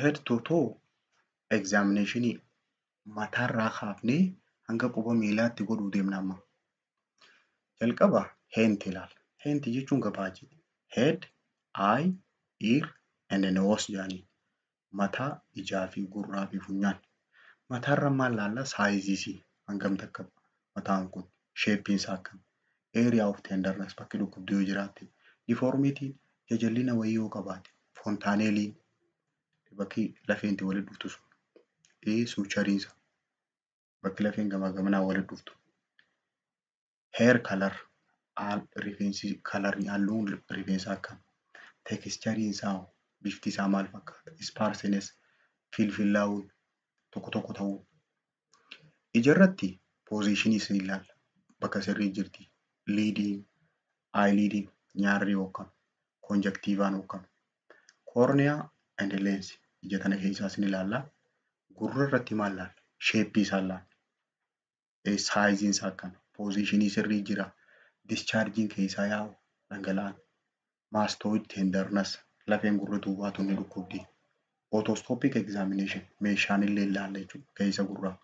head to toe examination mataarraa kaafnee hanga quba miilaatti godhuu deemna amma. Jalqaba heent ilaalla. Heent jechuun gabaajee. Head, eye, ear and nose jedhanii. Mataa, ijaa fi gurraa fi funyaan. Mataarra maal ilaalla? Saayizii hangamta akka mataan kun sheeppiin isaa akkam. Area of tenderness bakki dhukkubduu yoo jiraatte. Deformity jajallina wayii yoo qabaate. Fontaaneliin bakki lafeenti walitti dhuftu sun. Suuchariinsa bakki lafeen gamaa gamanaa walitti dhuftu. Hair color rifeensi kalarni halluun rifeensaa akkam. Texturiin isaa bifti isaa maal fakkaata. Sparseness filfillaa'uun tokko tokko ta'uu. Ijarratti positionii si ilaalla. Bakka sirrii jirti. Lidiin, eyelidiin, nyaarri yookaan conjunctivaan yookaan. Cornea and lens ija kana keessaa sin ilaalla. Gurra irratti maal ilaalla? Sheeppii isaa ilaalla. Saayiziin isaa akkam. Positionii sirrii jira. Dischargiin keessaa yaa'u dhangala'aan. Mastoid tenderness lafeen gurra duubaatu ni dhukkubdi. Otoscopic examination meeshaan illee ilaalla jechuudha keessa gurraa.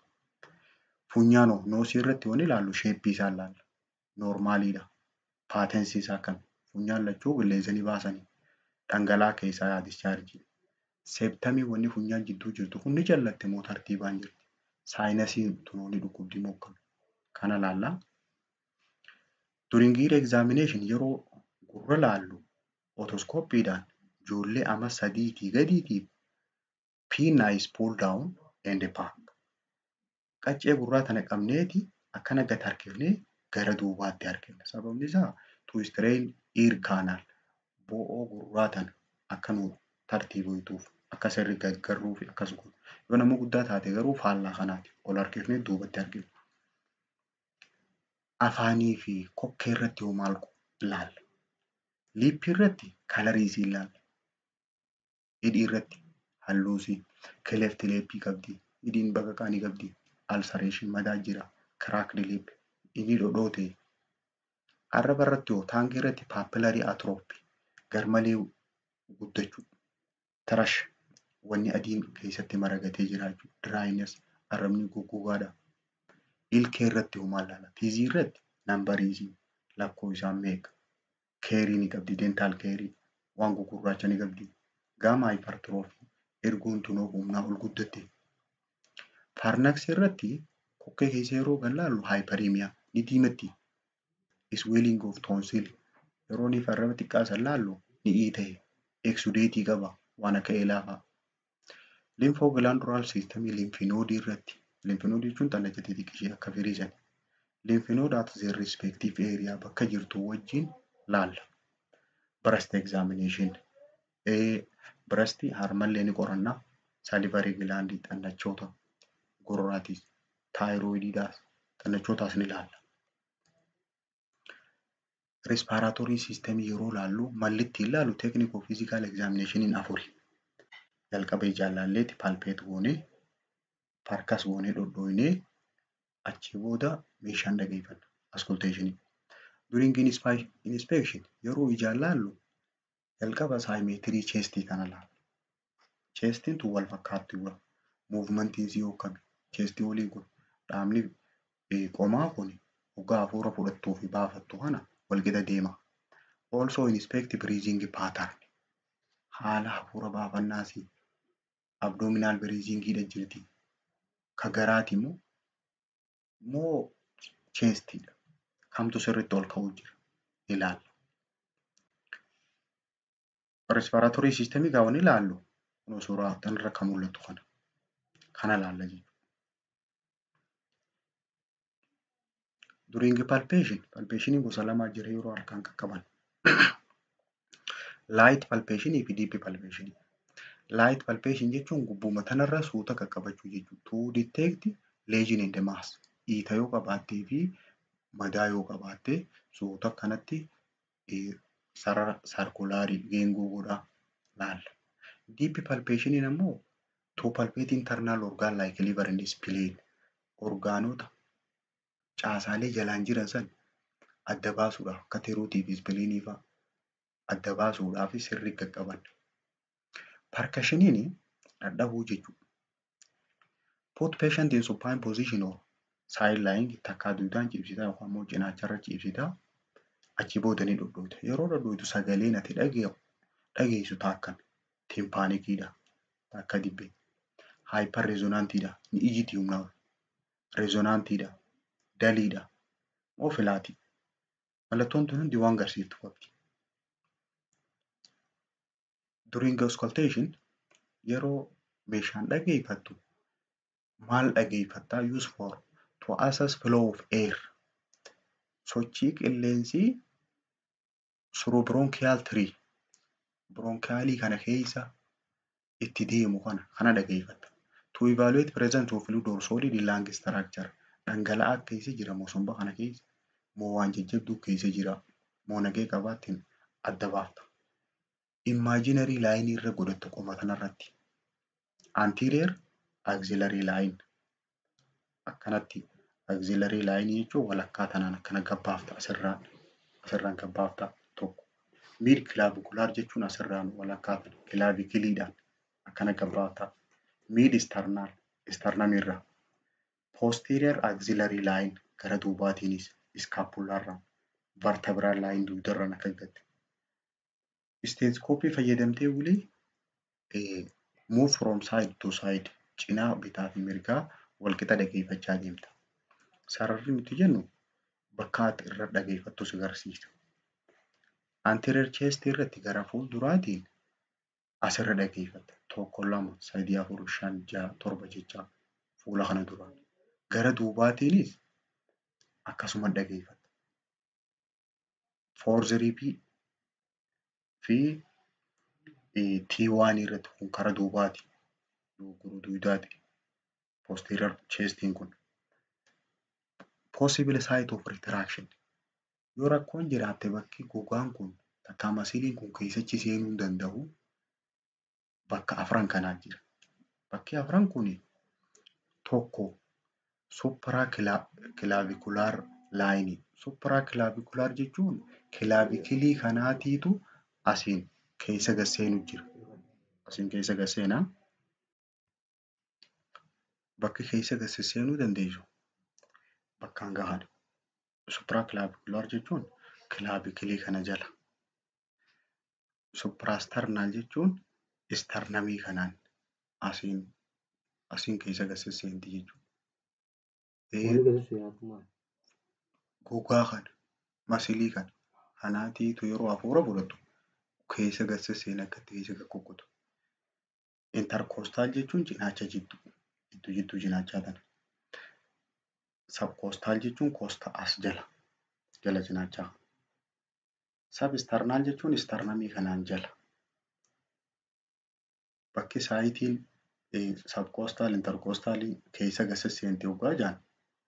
Funyaanoo noosii irratti waan ilaallu sheeppii isaa ilaalla. Noormaaliidha. Paatensii isaa akkam. Funyaan lachuu qilleensanii baasanii dhangala'aa keessaa yaa dischargii. Seeptamii wanni funyaan jidduu jirtu kun ni jallatte moo tartiibaan jirti. Saayinasii tunoonni dhukkubdii moo akkam. Kana ilaalla. During ear examination yeroo gurra ilaallu otoscopiidhaan ijoollee ama 3 gadiitiif pin eyes pull down and back. Qaccee gurraa tana qabneeti akkana gad harkifnee gara duubaatti harkifna. Sababni isaa to strain ear canal bo'oo gurraa tana akka nu tartiiboituuf akka sirri gargarruu fi akkas godhu. Yoo nama guddaa taate garuu faallaa kanaati. Ol harkifnee duubatti harkifna. Afaanii fi kokkee irratti yoo maal ilaalla? Liippii irratti kalariisii ilaalla. Hidhii irratti halluusii, cleft lippii qabdi. Hidhiin baqaqaa ni qabdi. Ulceration madaa jira. Cracked lip. Inni dhodhoote. Arraba irratti yoo taankii irratti papillary atrophy garmalee guddachuu. Thrush wanni adiin keessatti maragatee jira jechuudha. Dryness arrabni goggogaadha. Ilkee irratti maal ilaalla? Fiizii irratti nambariisii lakkoo isaa meeqa? Keerii ni qabdi. Dental keerii waan gugurraacha ni qabdi. Gamma hypertrophy ergoon tunoo humnaa ol guddatte. Farnax irratti kokkee keessa yeroo kan ilaallu hyperemia ni diimatti. Swelling of tonsil yeroo ni farraba xiqqaa san ilaallu ni dhiita'e. Exudatii qaba waan akka eelaa fa'a. Lymphoglandular system lymphinoid irratti. Lymphinoid jechuun xalayaa xixiqqishee akka firiisan. Lymphnode at their respective area bakka jirtu wajjin laalla. Breast examination. Breast harmallee ni qoranna. Salivary gland xannachoota gurraatis. Thyroidiidhaas xannachootaas ni laalla. Respiratory system yeroo laallu mallitti ilaallu technical physical examination in afuri. Jalqaba ijaan laalleeti palpate goonee parkas goonee dhodhooynee achi booda meeshaan dhageeffanna. Auscultation. During inspection yeroo ijaan laallu jalqaba symmetry chestii kana laalla. Chestiin tun wal fakkaatti jira. Movementiin isii yookaan chestii olii kun dhaabni qomaa kun hoggaa hafuura fudhattuu fi baafattu kana wal qixa deema. Also inspect breathing pattern. Haala hafuura baafannaasii abdominal breathing dha jirti. Ka garaati moo chestiidha. Kamtu sirriitti ol ka'uu jira. Ilaalla. Respiratory system gaafa ilaallu suuraa tanarra kan mul'atu kana ilaalla jechuudha. During palpation gosa lama jira yeroo harkaan qaqqaban. Light palpation fi deep palpation. Light palpation jechuun gubbuma tanarra suuta qaqqabachuu jechuudha. To detect lesion in the mass. Dhiita yoo qabaattee fi madaa yoo qabaatte suuta kanatti sarara sarkulaarii geengoo godhaa laalla. Deep palpation ammoo to palpate internal organ like liver and spleen. Orgaanota caasaalee jalaan jiran san adda baasuudhaaf akka tiruutii fi spileenii fa'aa adda baasuudhaaf sirrii qaqqaban. Percussioniin dadhabuu jechuudha. Put patient in supine position or side lying takkaa duudaan ciibsitaa yookaan immoo cinaacharra ciibsitaa achi booda ni dhodhooyta. Yeroo dhodhooytu sagaleen ati dhageessu taakkan timpaanikiidha. Takka dibbee. Hyper rezonaantiidha. Ni iyyiti humnaa rezonaantiidha. Daliidha. Moo filaati. Mallattoon tun hundi waan agarsiiftu qabdi. During auscultation yeroo meeshaan dhageeffattu maal dhageeffattaa use for to assess flow of air. Sochii qilleensii through bronchial tree. Bronchialii kana keessa itti deemu kana dhageeffatta. To evaluate presence of fluid or solid in lung structure. Dhangala'aa keessa jira moo somba kana keessa moo waan jajjabduu keessa jira moo nagee qabaattiin adda baafta. Imaginary line irra godhattu qoma kanarratti. Anterior axillary line. Akkanatti axillary line jechuun walakkaa tanaan akkana gabbaafta asirraan gabbaafta tokko. Mid clavicular jechuun asirraan walakkaa clavicleedhaan akkana gabbaafta. Mid sternum irra. Posterior axillary line gara duubaatiinis scapularra. Vertebral line duudarraan akka gatte. Stethoscope fayyadamtee ulee move from side to side cinaa bitaa fi mirgaa walqixa dhageeffachaa deemta. Sararri nuti jennu bakka ati irra dhageeffattu si agarsiisa. Anterior chest irratti gara fuulduraatiin asirra dhageeffatta. Tokko, lama, sadii, afur, 5, 6, 7 jechaa fuula kana duraan. Gara duubaatiinis akkasuma dhageeffatta. Forziriipii fi T1 irratti kun karaa duubaati. Duudaati. Posterior chestiin kun. Possible site of retraction. Yoo rakkoon jiraatte bakki gogaan kun takkaa masiliin kun keessachi seenuu danda'u bakka afran kanaa jira. Bakki afran kun tokko supraclavicular line. Supraclavicular jechuun clavikilii kanaatiitu asiin keessa gasseenu jira. Asiin keessa gasseenaa. Bakki keessa gasseenuu dandeessu bakkaan gahan. Supraclavicular jechuun clavikilii kana jala. Suprasternal jechuun sternamii kanaan asiin keessa gasseenti jechuudha. Gogaa kana masilii kana kanaatiitu yeroo hafuura fudhatu keessa gasseen akkatti keessa gakkokutu. Intercostal jechuun cinaacha jidduu cinaachaa tana. Subcostal jechuun costa as jala cinaachaa. Substernal jechuun sternamii kanaan jala. Bakki saayitiin subcostal intercostal keessa gasseenti hoggaa jaan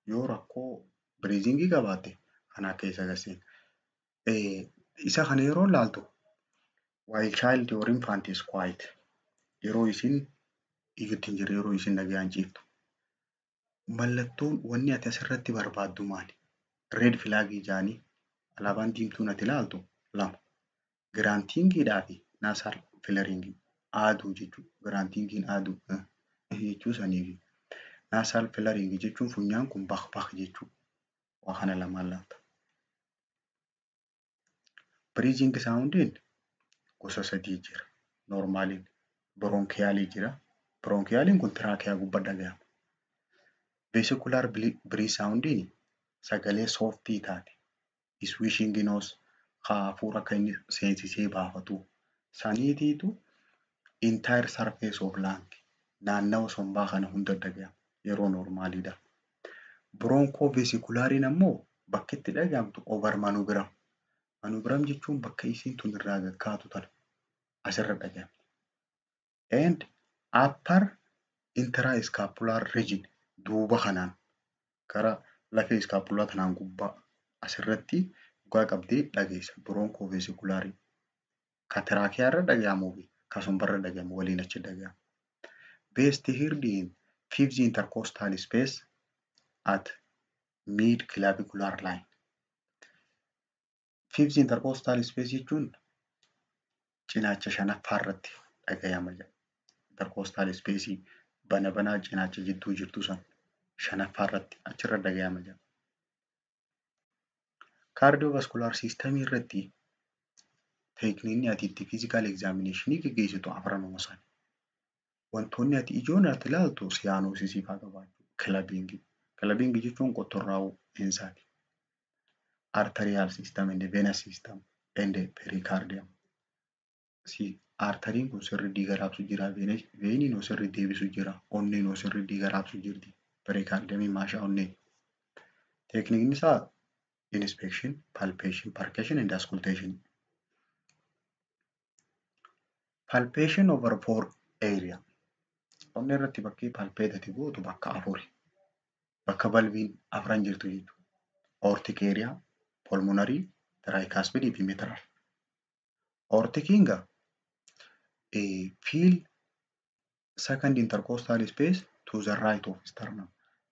yoo rakkoo breathingii qabaatte kanaa keessa gasseen. Isa kana yeroo ilaaltu while child or infant is quiet. Yeroo isin iyyutti hin jirre yeroo isin nagaan ciiftu. Mallattoon wanni ati asirratti barbaaddu maali? Red flag jaanii alaabaan diimtuun ati ilaaltu 2. Giraantiingiidhaa fi nasal filaringii aaduu jechuudha. Giraantiingiin aaduu jechuu saniifi nasal filaringii jechuun funyaan kun baq jechuudha. Waa kana lamaan laata. Breathing soundiin gosa 3 jira. Normaaliin bronchialii jira. Bronchialiin kun tiraakiyaa gubbaa dhagahama. Vesicular breath soundiin sagalee sooftii taate. Swishing nose hafuura akka inni seensisee baafatu. Saniitiitu entire surface of lung naannawa sombaa kana hunda dhagahama yeroo normaaliidha. Broncho-vesiculaariin ammoo bakki itti dhagahamtu over manubiram. Manubiram jechuun bakka isiin tun irraa gaggaatu tana asirra dhagahamti. And upper intrascapular region duuba kanaan gara lafee scapula tanaan gubbaa asirratti gubbaa qabdee dhageessa. Broncho-vesiculaariin ka tiraakiyaa irra dhagahamuu fi ka sombarra dhagahamu waliin achi dhagahama. Best heard in 5th intercostal space at mid clavicular line. 5th intercostal space jechuun cinaacha shanaffaa irratti dhagahama. intercostal space bana banaa cinaacha jidduu jirtu san shanaffaa irratti achirra dhaga'ama jira. Cardiovascular system irratti teekniikni ati itti physical examination gaggeessitu afranuma isaanii. Wantoonni ati ijoon ati ilaaltu siyaanoosisii fa'aa qabaachuu, kilabiingii jechuun qottorraa'uu eensaati. Arterial system and venous system and pericardium. Arteriin kun sirri dhiiga raabsu jira, veeniin sirri deebisu jira, onneen sirri dhiiga raabsu jirti, pericardiumiin maashaa onnee. Teekniikni isaa inspection, palpation, percussion and auscultation. Palpation over 4 area. Onnee irratti bakkee palpate ati gootu bakka afuri. Bakka balviin afran jirtu jechuudha. Aortic area, pulmonary, tricuspid fi mitral. Aortikiin feel second intercostal space to the right of sternum.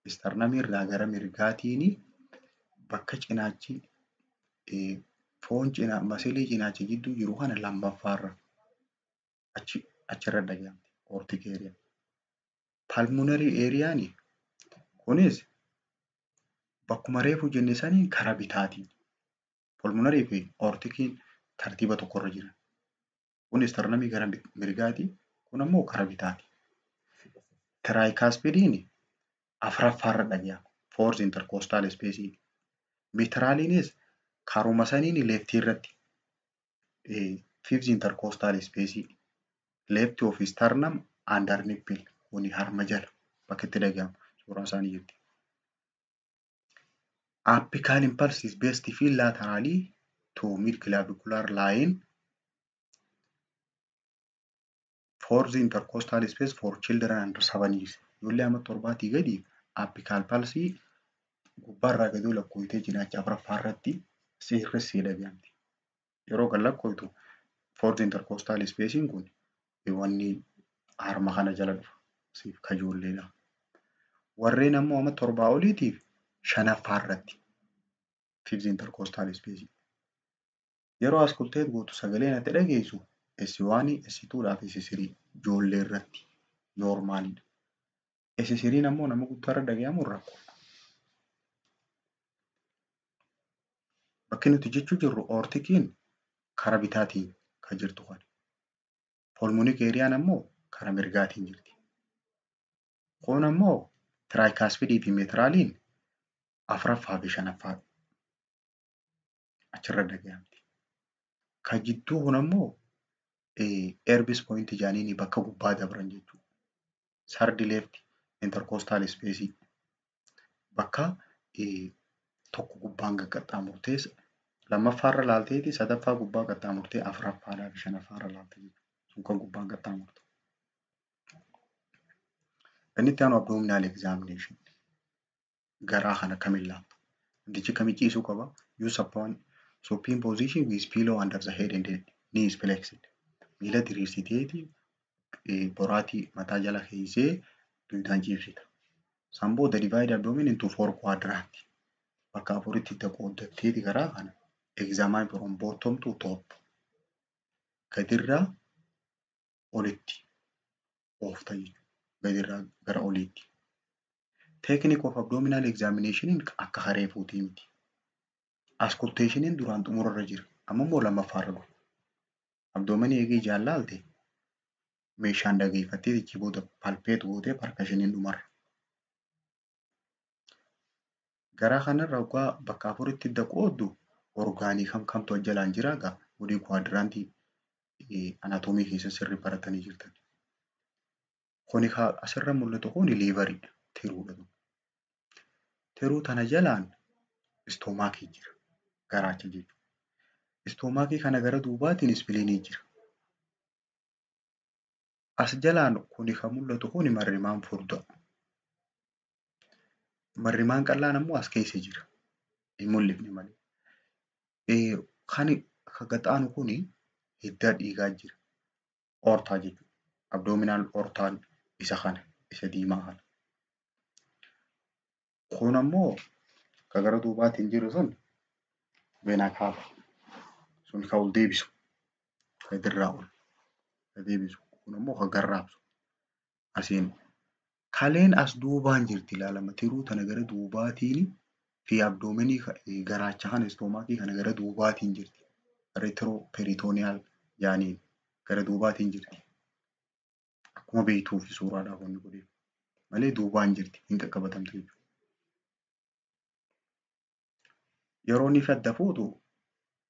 Sternum irraa gara mirgaatiin bakka cinaachi foon masilii cinaacha jidduu jiru kana lammaffaarra achirra dhaga'amti. Aortic area. Pulmonary areaan kunis bakkuma reefu jenne saniin karaa bitaatiin. Pulmonary fi aortikiin tartiiba tokkorra jiran. Kun sternamii gara mirgaati, kun ammoo karaa bitaati. Tricuspidiin afuraffaarra dhaga'ama. Fourth intercostal space. Mitraaliinis karuma saniin leftii irratti. Fifth intercostal space. Left of sternum under nipple. Kuni harma jala bakka itti dhaga'amu. Suuraan isaanii jirti. Apical impulse is best feel laterally to mid-clavicular line. Fourth intercostal space for children under 7 years. Ijoollee amma torbaatii gadi apical pulse gubbaarraa gadi lakkoofitee cinaacha afuraffaarratti sirriitti dhaga'amti. Yeroo kan lakkooftu fourth intercostal spacein kun wanni harma kana jala dhufa. Siif kajoolleedha. Warreen ammoo amma torbaa oliitiif shanaffaarratti fifth intercostal space. Yeroo auscultate gootu sagaleen ati dhageessu S1, S2 fi S3 ijoollee irratti noormaalidha. S3 ammoo nama guddaarra dhaga'amu rakkoo. Bakki nuti jechuu jirru aortikiin karaa bitaatiin kan jirtu kana. Pulmonic areaan ammoo karaa mirgaatiin jirti. Kun ammoo tricuspidii fi mitraaliin afuraffaa fi shanaffaadha. Achirra dhaga'amti. Kan jidduu kun ammoo Erbis point jaaniin bakka gubbaa dabran jechuudha. Third left intercostal space bakka tokko gubbaan qaxxaamurtee lammaffaarra laalteeti sadaffaa gubbaa qaxxaamurtee afuraffaadhaa fi shanaffaarra laaltee jechuudha. Sun kan gubbaan qaxxaamurte. Inni itti aanu abdominal examination. Garaa kana kamiin laaltu? Wantichi kami ciisuu qaba? Use upon supine position with pillow under the head and knees flexed. Miila diriirsiteeti boraatii mataa jala keessee duudaan ciibsita. San booda divide abdomen into 4 quadrant. Bakka afuritti qooddatteeti garaa kana examine from bottom to top. Gadirraa olitti oofta jechuudha. Gadirraa gara oliitti. Technique of abdominal examination akka hareefuutii miti. Auscultation duraan xumurarra jira. Amma immoo lammaffaarra dhufa. Abdoomenii eegee jaallaalte meeshaan dhageeffattee ichi booda palpeet gootee percussion dhumarra. Garaa kanarra waggaa bakka afuritti qooddu orgaanii kamtu jalaan jira egaa odii kwaadirantii anaatomii keessa sirri baratanii jirtan. Kuni asirra mul'atu kuni liiveriidha. Tiruudha. Tiruu tana jalaan istoomaakii jira. Garaacha jechuudha. Istoomaakii kana gara duubaatiin ispiliinii jira. As jalaan kuni kan mul'atu kuni marrimaan furdaa. Marrimaan qal'aan ammoo as keessa jira. Hin mul'ifne malee. Kan gaxaanu kuni hidda dhiigaa jira. Oortaa jechuudha. Abdominal oortaan isa kana isa diimaa kana. Kun ammoo kan gara duubaatiin jiru sun vena cava. Sun kan ol deebisu. Kan dirraa ol deebisu. Kun ammoo kan garraabsu. asiin. Kaleen as duubaan jirti ilaalama tiruu tana gara duubaatiin fi abdoomenii garaacha kana istoomaakii kana gara duubaatiin jirti. Reetirooperitooniyaal yaaniin gara duubaatiin jirti. Akkuma beektuu fi suuraadhaaf wanni godheef malee duubaan jirti hin qaqqabatamtu jechuudha. Yeroo inni adda fuutu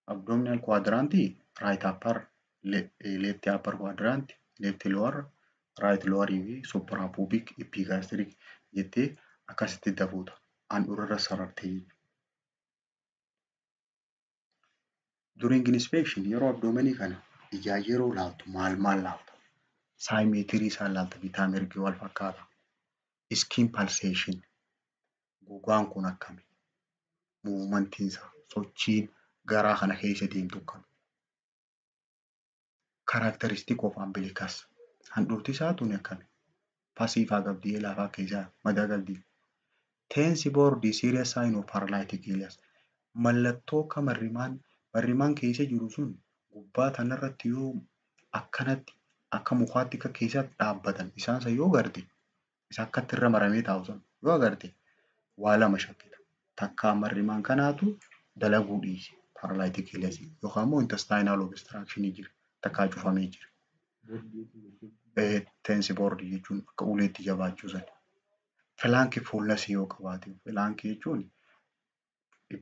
abdominal quadrantii right upper, left upper quadrant, left lower, right lower fi suprapubic epigastric jettee akkasitti adda fuuta. Handhuurarra sarartee jechuudha. During inspection yeroo abdomenii kana ijaa yeroo laaltu maal laalta? Saayimeetirii isaan laalta bitaa mirgi wal fakkaata. Skin pulsation gogaan kun akkami? Muumantiinsa sochiin garaa kana keessa deemtu akkami? Characteristic of umbilicus handhuurti isaa tuni akkami? Pasiifaa qabdii laafaa keessaa madaa qabdii. Tensi boordii serious sign of paralytic illness mallattoo akka marrimaan keessa jiru sun gubbaa tanarratti yoo akkanatti akka mukaatti akka keessatti dhaabbatan isaan san yoo agarte isa akkatti irra maramee taa'u san yoo agarte waa lama shakkita. Takka marrimaan kanaatu dalaguu dhiise paralytic illness yookaan immoo intestinal obstruction jira takkaa cufamee jira. Tensi boordii jechuun akka uleetti jabaachuu sana. Filaankii fuullasii yoo qabaate filaankii jechuun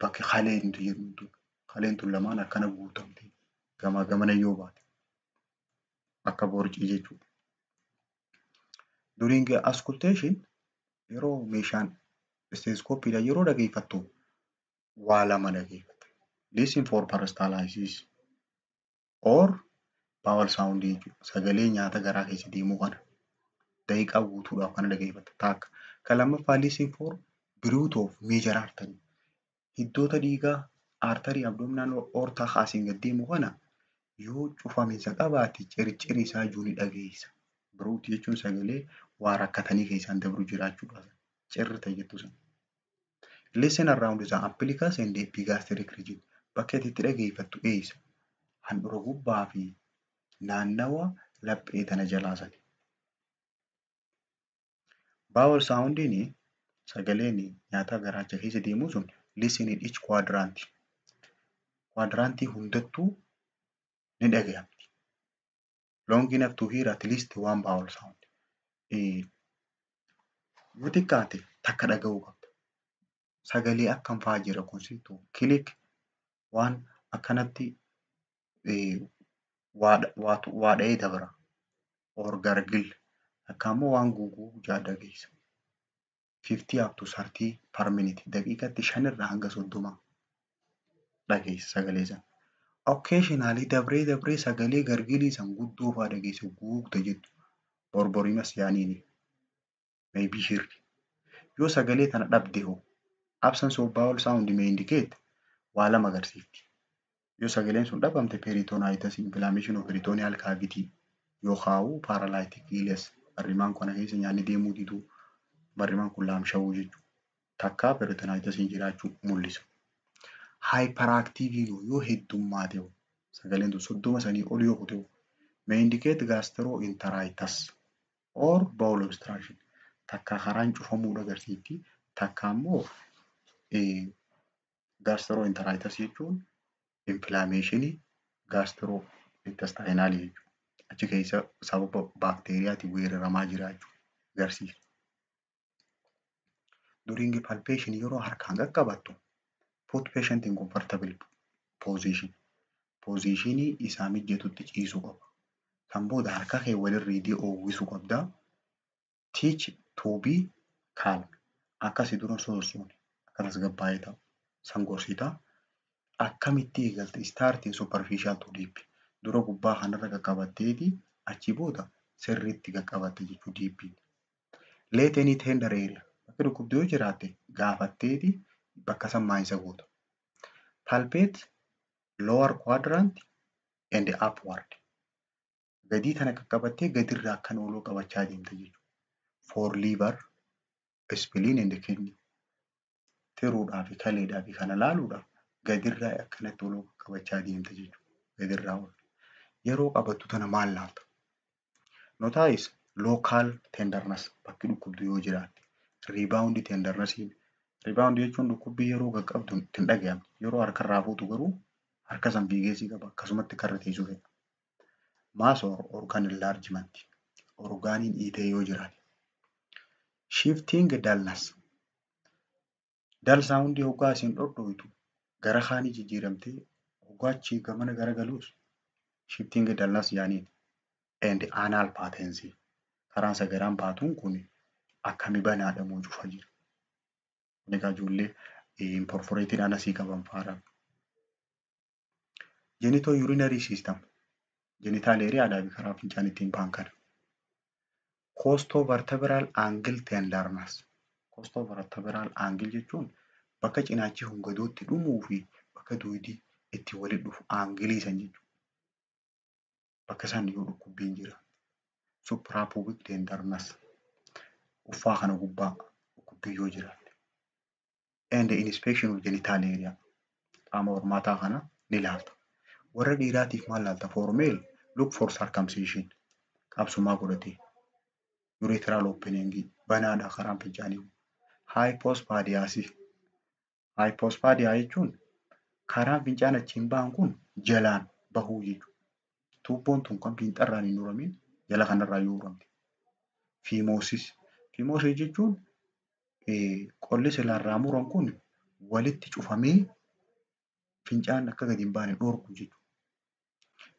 bakki kaleentu jedhamtu kaleentu lamaan akkana guutamte gamaa gamana yoo baate akka boorcii jechuudha. During auscultation yeroo meeshaan stethoscope yeroo dhageeffattu waa lama dhageeffata. Listen for peristalsis or bowel sound jechuudha. Sagalee nyaata garaa keessa deemuu kana daqiiqaa guutuudhaaf kana dhageeffata. Takka kan lammaffaa listen for bruit of major artery. Hiddoota dhiigaa arterii abdominal aortaa kaasiin gad deemu kana yoo cufaminsa qabaate circiri isaa iyyuu ni dhageessa. Bruit jechuun sagalee waa rakkatanii keessaan dabru jiraachuudha. Cirrita jettu sana. Listen around the umbilicus and epigastric region. Bakka itti dhageeffattu eessa? Handhuura gubbaa fi naannawa laphee tana jalaasan. Bowel soundiin sagaleen nyaata garaacha keessa deemu sun listen in each quadrant. Quadrantii hundattuu ni dhaga'amti. Long enough to hear at least one bowel sound. Yoo xiqqaate takka dhaga'uu qabda. Sagalee akkam fa'aa jira kunsitu kilik waan akkanatti waa dha'ee dabra. Or gargil akkammoo waan guuguu jaa dhageessa. 50 up to 30 per minute daqiiqatti 5 irraa hanga 30 dhageessa sagalee sana. Occasionally dabree sagalee gargilii san guddoo fa'aa dhageessa guugda jettu borborimas yaaniini. Maybe hirri. Yoo sagalee tana dhabde hoo absence of bowel sound may indicate waa lama agarsiifti. Yoo sagaleen sun dhabamte peritonitis inflammation of peritoneal cavity yookaan paralytic illness marrimaan kana keessa nyaanni deemuu diduu marrimaan kun laamsha'uu jechuudha. Takkaa peritonitis jiraachuu mul'isa. Hyperactive yoo heddummaate sagaleen tun 30 sanii ol yoo kute may indicate gastroenteritis or bowel obstruction. Takka karaan cufamuudha agarsiifti. Takka immoo gastroenteritis jechuun inflammation gastrointestinal jechuudha. Achi keessa sababa baakteeriyaatiin weeraramaa jiraachuu agarsiisa. During palpation yeroo harkaan qaqqabattu put patient in comfortable position. Positionii isaa mijatutti ciisuu qaba. Kan booda harka kee walirra oowwisuu qabda. Teach to be calm. Akkasi dura soossuun akkanas gabbaa'ee ta'u. San gorsita. Akkamitti eegalte starting superficial to deep. Dura gubbaa kanarra qaqqabatteeti achi booda sirriitti qaqqabatte jechuu deebiin. Let any tender area. Bakka dhukkubduu yoo jiraatte gaafatteeti bakka sammaa isa goota. Palpate lower quadrant and upward. Gadii tana qaqqabattee gadirraa akkan ooluu qabachaa deemta jechuudha. For liver, spleen and kidney. Tiruudhaa fi kaleedhaa fi kana laaluudhaaf gadirraa akkanatti ooluu qabachaa deemta jechuudha. Gadirraa oolu. Yeroo qabattu tana maal laalta? Notice local tenderness bakki dhukkubdu yoo jiraatte. Rebound tenderness rebound jechuun dhukkubbii yeroo qaqqabdu hin dhaga'amne yeroo harkarraa fuutu garuu harka san fiigeesii qaba akkasumatti karra teessuu fedha. Mass or organ enlargement orgaaniin dhiitee yoo jiraate. Shifting dullness dull sound hoggaa isin dhodhooytu gara kaanii jijjiiramtee hoggaa achii gamana garagaluus shifting dullness yaaniin. And anal patency karaan sagaraan baatuun kun akkami banaadha moo cufa jira. Egaa ijoollee perforated anasii qaban faadhaan. Genito urinary system genital area fi karaa fincaan ittiin ba'an kana. Costovertebral angle tenderness. Costovertebral angle jechuun bakka cinaachi hungadootti dhumuu fi bakka duudii itti walitti dhufu aangilii san jechuudha. Bakka san yoo dhukkubbiin jira. Suprapubic tenderness. Uffaa kana gubbaa dhukkubbii yoo jiraatte. And inspection of genital area. Qaama hormaataa kana ni ilaalta. Warra dhiiraatiif maal ilaalta? For male, look for circumcision. Qabsumaa godhatee. Urethral opening banaadha karaan fincaanii. Hypospadias. Hypospadiaa jechuun karaan fincaan achiin ba'an kun jalaan bahuu jechuudha. Tuubboon tun kan fiixarraan hin uramin jala kanarraa yoo uramte. Phimosis. Phimosis jechuun qolli silaarraa muran kun walitti cufamee fincaan akka gadi hin baane dhorku jechuudha.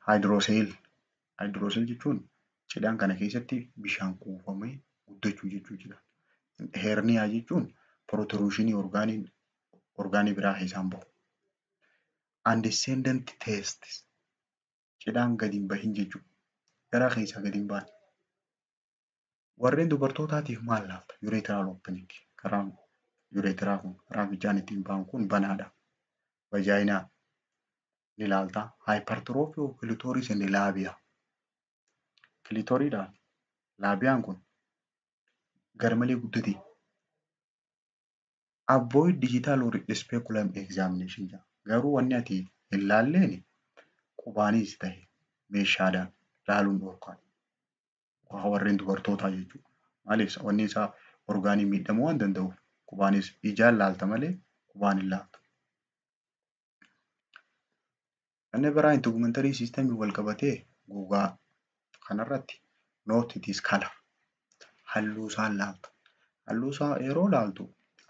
Hydrocele. Hydrocele jechuun cidhaan kana keessatti bishaan kuufamee guddachuu jechuudha. Hernia jechuun protrusionii orgaanii biraa keessaan bahu. Undescendant testes. Cidhaan gadi hin bahin jechuudha. Garaa keessaa gadi hin baane. Warreen dubartootaatiif maal laata? Urethral opening. Karaan ureteraa kun karaan fincaan ittiin ba'an kun banaadha. Vajaayinaa ni ilaalta. Hypertrophy of clitoris and labia. Clitoriidhaan laabiyaan kun garmalee guddate. Avoid digital or speculum examination. Garuu wanni ati hin laalleen qubaanis ta'e meeshaadhaan laaluun dhorkaadha. Warreen dubartootaa jechuudha. Maaliif wanni isaa orgaanii miidhamuu waan danda'uuf qubaanis ijaan laalta malee qubaan hin laaltu. Inni biraa integumentary system wal qabatee gogaa kanarratti note it is color. Halluu isaa laalta. Halluu isaa yeroo laaltu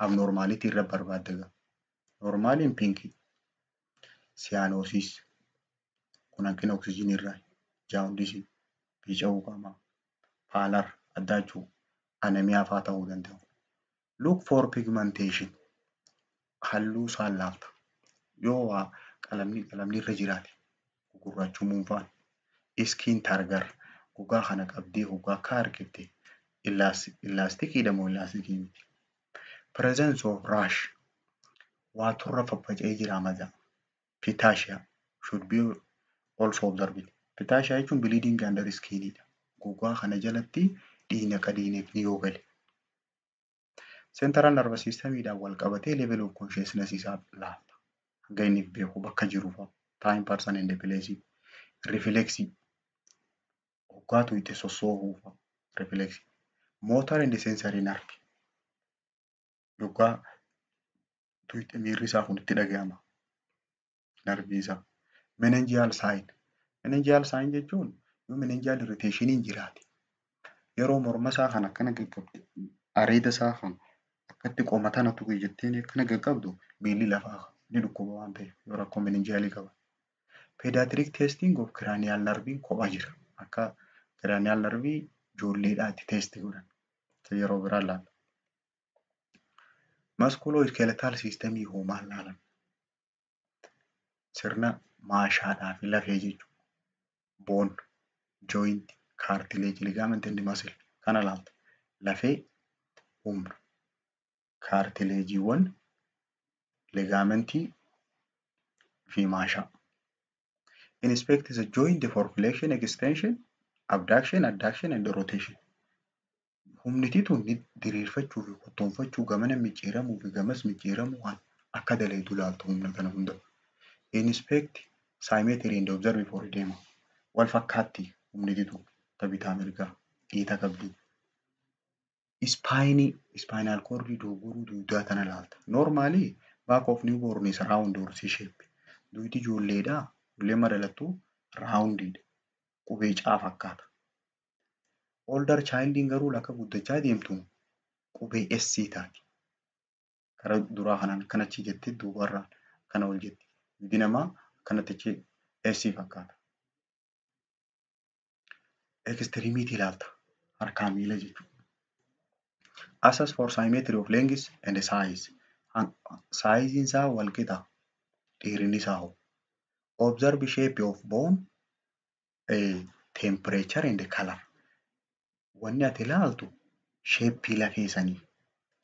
abnormality irra barbaadda. Normaaliin pinki. Cyanosis. Kun hanqina oksijiinii irraa. Jaawundisii. Biica'uu qaamaa. Paalar addaachuu anemiyaa fa'aa ta'uu danda'u. Look for pigmentation. Halluu isaa laalta. Yoo qalamni irra jiraate gugurraachumuun fa'aa. Skin targar gogaa kana qabdee gogaa akka argite illaastikiidha moo illaastikii miti. Presence of rash. Waa turra faffaca'ee jira madaa. Pitaashia should be also observed. Pitaashia jechuun bleeding under skinidha. Gogaa kana jalatti dhiina qadiineef yoo gale. Central nervous systemidhaan wal qabatee level of consciousness isaa laalta. Hanga inni beeku bakka jiru fa'a. Time, person and place. Reflexi. Hoggaatu itti sossoobuu fa'a. Reflexi. Motor and sensory nerve. Hoggaa miirri isaa kun itti dhaga'ama. Narbii isaa. Meningeal sign. Meningeal sign jechuun yoo meningeal irritationiin jiraate yeroo morma isaa kan akkana gaggabde areeda isaa kan akkatti qomatana tuqe jetteen akkana gaggabdu miilli lafaa ni dhukkuba waan ta'eef yoo rakkoo meningealii qaba. Pediatric testing of cranial nerve kophaa jira. Akka cranial nerve ijoolleedhaatti testi godhan. Yeroo biraa laala. Musculoskeletal system hoo maal laalan? Sirna maashaadhaa fi lafee jechuudha. Bone, joint, cartilage, ligament and muscle kana laalta. Lafee humna. Cartilageewwan, ligamentii fi maashaa. Inspect the joint for flexion, extension, abduction, adduction and rotation. Humniti tun diriirfachuu fi qottoonfachuu gamana micciiramuu fi gamas micciiramuu waan akka daleetu laaltu humna kana hunda. Inspect symmetry and observe for edema. Wal fakkaatti humniti tun bitaa mirgaa. qixa qabdi. Spinal cord doogoruu duudaa tana laalta. Normally back of newborn is round or C shape. Duuti ijoolleedhaa ijoollee madalattuu raawundiidha. Qubee caa fakkaata. Older childiin garuu lakka guddachaa deemtu qubee S taati. Karaa duraa kanaan kan achi jettee duubarraan kana ol jetti. Bifti namaa akkanatti achi S fakkaata. Extremity ilaalta. Harkaa miila jechuudha. Assess for symmetry of length and size. Saayiziin isaa wal qixa. Dheerinni isaa hoo. Observe shape of bone, temperature and color. Wanni ati ilaaltu sheeppii lafee sanii.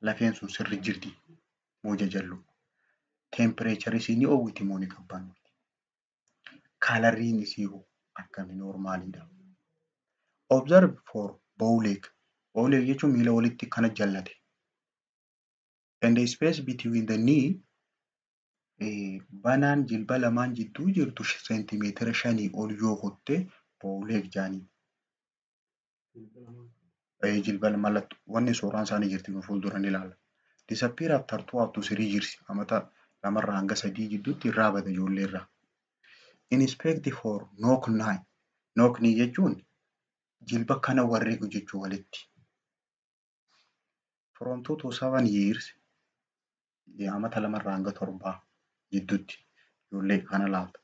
Lafeen sun sirri jirti moo jajalluu. Temperature isii ni oowwiti moo ni qabbanoofti. Coloriin isii hoo akkami normaaliidha. Observe for bow leg. Bow leg jechuun miila walitti kana jallate. And the space between the knee banaan jilba lamaan jidduu jirtu seentimeetira 5 ol yoo hotte bow leg jaanii. Jilba mallattoo wanni suuraan isaanii jirti fuuldura ni ilaalla. Disappear after 2 up to 3 years. Amata lamarraa hanga 3 jidduutti irraa bada ijoolleerraa. Inspect for knock knee. Knock knee jechuun jilba kana warreegu jechuu walitti. From 2 to 7 years amata lamarraa hanga 7 jidduutti ijoollee kana laalta.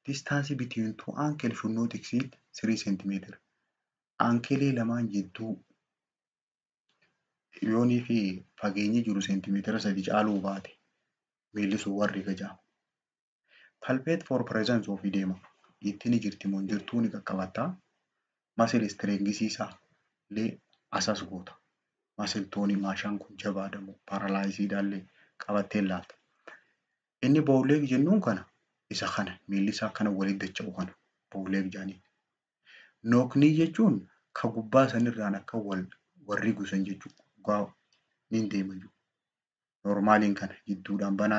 Distance between two ankle should not exceed 3 centimeter. Ankelee lamaan jidduu yoonii fi fageenyi jiru seentimeetira 3 caaluu baate miilli sun warri gajaa. Palpate for presence of edema. Ittiin jirti moo jirtuu ni qaqqabatta. Muscle strength isaa illee assess goota. Muscle tone maashaan kun jabaadha moo paralyzeedhaallee qabattee ilaalta. Inni bow leg jennuun kana isa kana miilli isaa kana walitti dacha'u kana bow leg jaanii. Knock knee jechuun ka gubbaa sanirraan akka warri gusan jechuudha. Nin deema jiru. Normaaliin kana jidduudhaan banaa.